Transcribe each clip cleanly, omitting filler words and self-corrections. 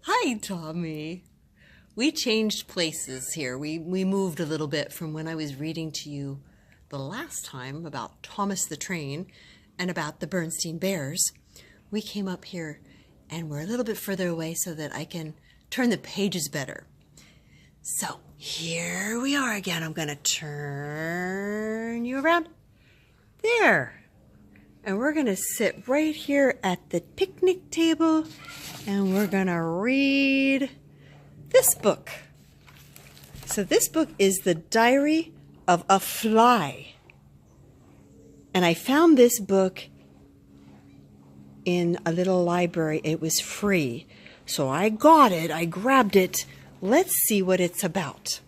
Hi, Tommy. We changed places here. We moved a little bit from when I was reading to you the last time about Thomas the Train and about the Bernstein Bears. We came up here and we're a little bit further away so that I can turn the pages better. So here we are again. I'm going to turn you around. There. And we're going to sit right here at the picnic table and we're going to read this book. So this book is The Diary of a Fly. And I found this book in a little library. It was free. So I got it. I grabbed it. Let's see what it's about.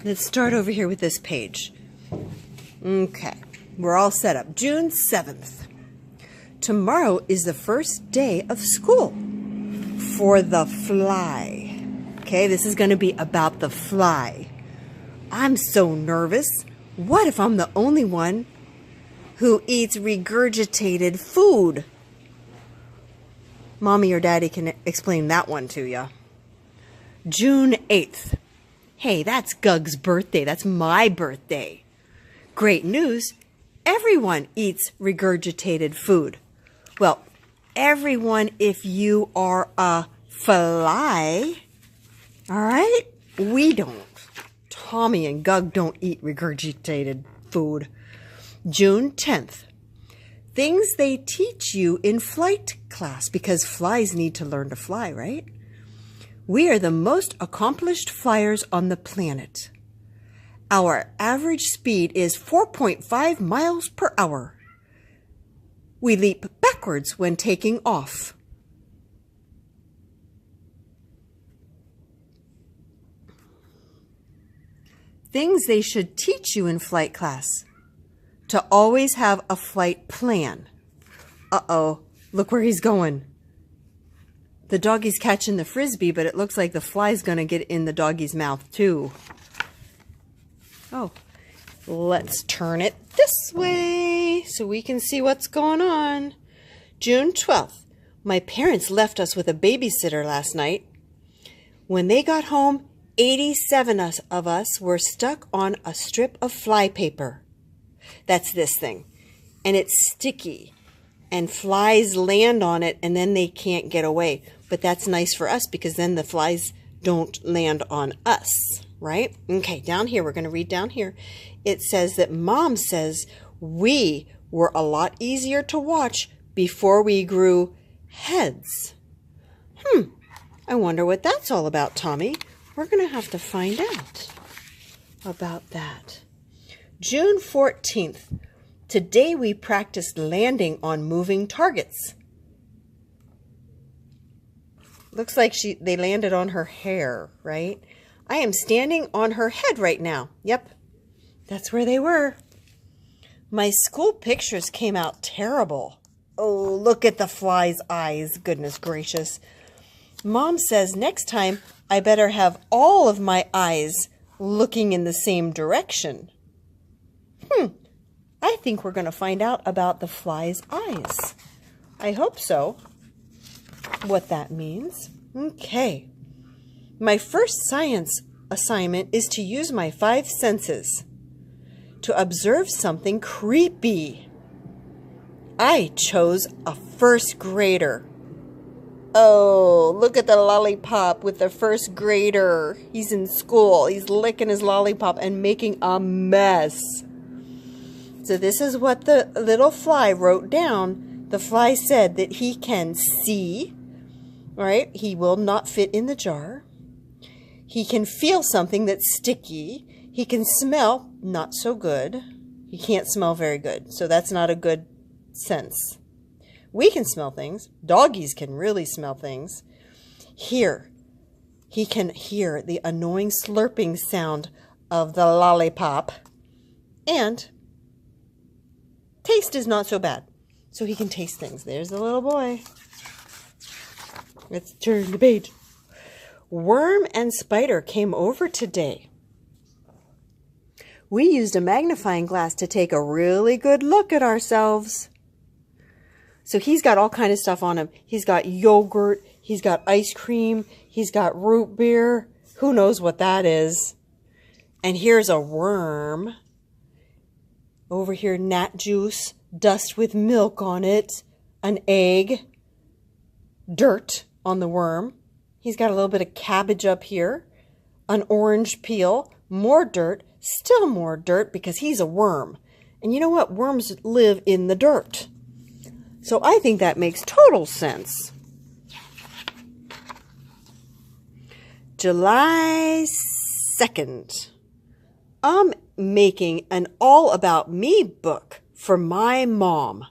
Let's start over here with this page. Okay. We're all set up. June 7th. Tomorrow is the first day of school for the fly. Okay, this is going to be about the fly. I'm so nervous. What if I'm the only one who eats regurgitated food? Mommy or Daddy can explain that one to you. June 8th. Hey, that's Gug's birthday. That's my birthday. Great news. Everyone eats regurgitated food. Well, everyone if you are a fly. All right? We don't. Tommy and Gug don't eat regurgitated food. June 10th. Things they teach you in flight class, because flies need to learn to fly, right? We are the most accomplished flyers on the planet. Our average speed is 4.5 miles per hour. We leap backwards when taking off. Things they should teach you in flight class. To always have a flight plan. Uh-oh, look where he's going. The doggy's catching the frisbee, but it looks like the fly's going to get in the doggy's mouth too. Oh, let's turn it this way so we can see what's going on. June 12th. My parents left us with a babysitter last night. When they got home, 87 of us were stuck on a strip of fly paper. That's this thing. And it's sticky. And flies land on it and then they can't get away. But that's nice for us because then the flies don't land on us. Right? Okay, down here, we're going to read down here. It says that Mom says we were a lot easier to watch before we grew heads. I wonder what that's all about, Tommy. We're going to have to find out about that. June 14th. Today we practiced landing on moving targets. Looks like they landed on her hair, right? I am standing on her head right now. Yep, that's where they were. My school pictures came out terrible. Oh, look at the fly's eyes. Goodness gracious. Mom says next time I better have all of my eyes looking in the same direction. I think we're going to find out about the fly's eyes. I hope so. What that means. Okay. My first science assignment is to use my 5 senses to observe something creepy. I chose a first grader. Oh, look at the lollipop with the first grader. He's in school. He's licking his lollipop and making a mess. So this is what the little fly wrote down. The fly said that he can see, right? He will not fit in the jar. He can feel something that's sticky. He can smell, not so good. He can't smell very good, so that's not a good sense. We can smell things. Doggies can really smell things. Hear. He can hear the annoying slurping sound of the lollipop. And taste is not so bad, so he can taste things. There's the little boy. Let's turn the page. Worm and Spider came over today. We used a magnifying glass to take a really good look at ourselves. So he's got all kind of stuff on him. He's got yogurt. He's got ice cream. He's got root beer. Who knows what that is? And here's a worm. Over here, gnat juice, dust with milk on it, an egg, dirt on the worm. He's got a little bit of cabbage up here, an orange peel, more dirt, still more dirt because he's a worm. And you know what? Worms live in the dirt. So I think that makes total sense. July 2nd. I'm making an All About Me book for my mom.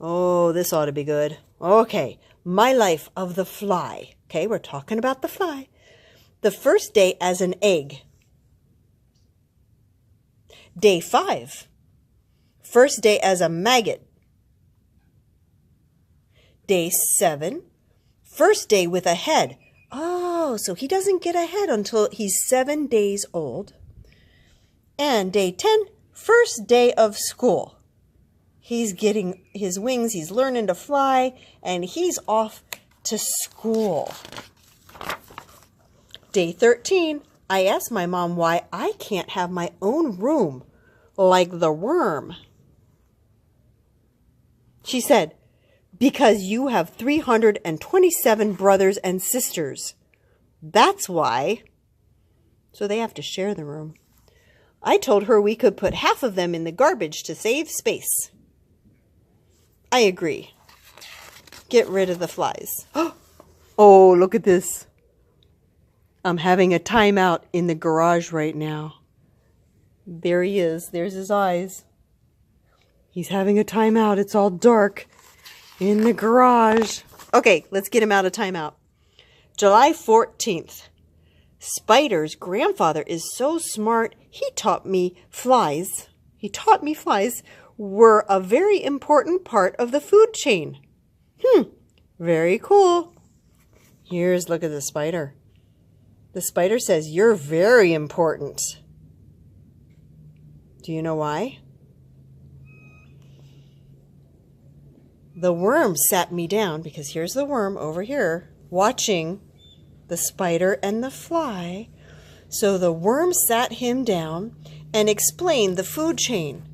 Oh, this ought to be good. Okay, My Life of the Fly. Okay, we're talking about the fly. The first day as an egg. Day 5. First day as a maggot. Day 7. First day with a head. Oh, so he doesn't get a head until he's 7 days old. And day 10, first day of school. He's getting his wings, he's learning to fly, and he's off to school. Day 13, I asked my mom why I can't have my own room like the worm. She said, because you have 327 brothers and sisters. That's why. So they have to share the room. I told her we could put half of them in the garbage to save space. I agree. Get rid of the flies. Oh, look at this. I'm having a timeout in the garage right now. There he is. There's his eyes. He's having a timeout. It's all dark in the garage. Okay, let's get him out of timeout. July 14th. Spider's grandfather is so smart, he taught me flies were a very important part of the food chain. Very cool. Look at the spider. The spider says, you're very important. Do you know why? The worm sat me down, because here's the worm over here, watching the spider and the fly. So the worm sat him down and explained the food chain.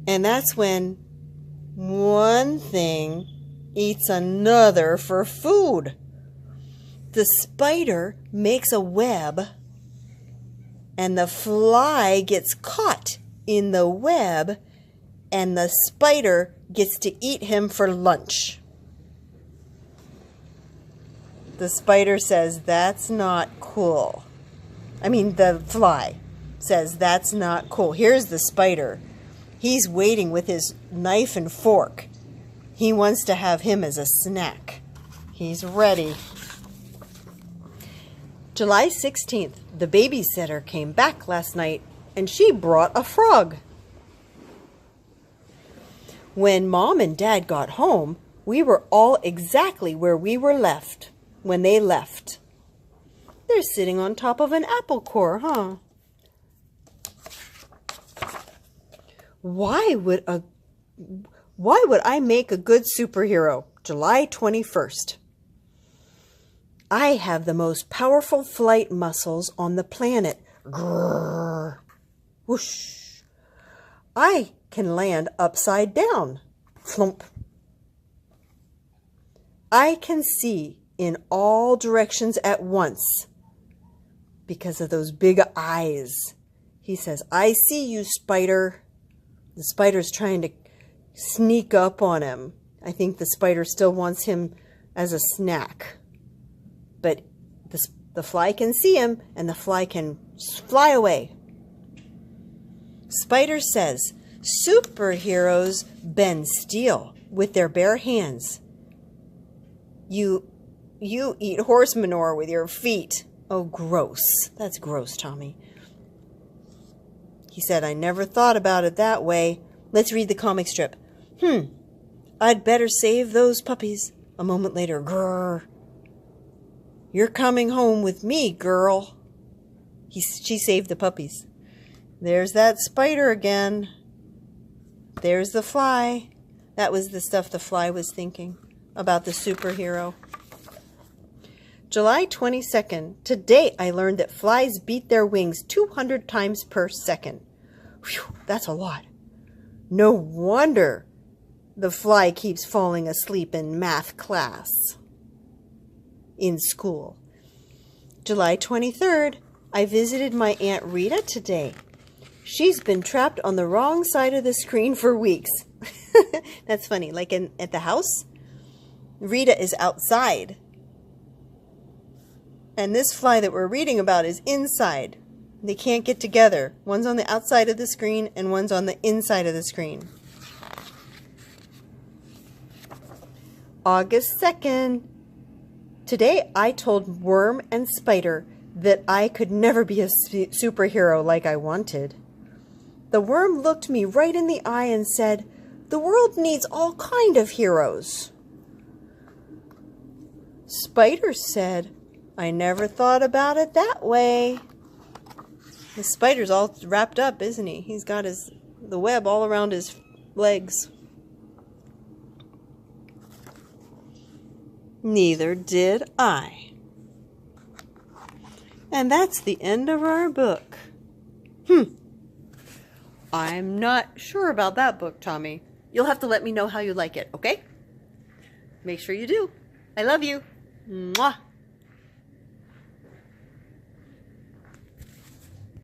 And that's when one thing eats another for food. The spider makes a web, and the fly gets caught in the web, and the spider gets to eat him for lunch. The spider says, that's not cool. I mean, the fly says, that's not cool. Here's the spider. He's waiting with his knife and fork. He wants to have him as a snack. He's ready. July 16th, the babysitter came back last night, and she brought a frog. When Mom and Dad got home, we were all exactly where we were left when they left. They're sitting on top of an apple core, huh? Why would I make a good superhero? July 21st. I have the most powerful flight muscles on the planet. Grrr. Whoosh. I can land upside down. Flump. I can see in all directions at once because of those big eyes. He says, I see you, spider. The spider's trying to sneak up on him. I think the spider still wants him as a snack. But the fly can see him, and the fly can fly away. Spider says, superheroes bend steel with their bare hands. You eat horse manure with your feet. Oh, gross. That's gross, Tommy. He said, I never thought about it that way. Let's read the comic strip. I'd better save those puppies. A moment later, grrr. You're coming home with me, girl. She saved the puppies. There's that spider again. There's the fly. That was the stuff the fly was thinking about the superhero. July 22nd. Today I learned that flies beat their wings 200 times per second. Whew, that's a lot. No wonder the fly keeps falling asleep in math class in school. July 23rd. I visited my Aunt Rita today. She's been trapped on the wrong side of the screen for weeks. That's funny. Like at the house, Rita is outside. And this fly that we're reading about is inside. They can't get together. One's on the outside of the screen and one's on the inside of the screen. August 2nd. Today I told Worm and Spider that I could never be a superhero like I wanted. The worm looked me right in the eye and said, "The world needs all kind of heroes." Spider said, "I never thought about it that way." The spider's all wrapped up, isn't he? He's got the web all around his legs. Neither did I. And that's the end of our book. I'm not sure about that book, Tommy. You'll have to let me know how you like it, okay? Make sure you do. I love you. Mwah.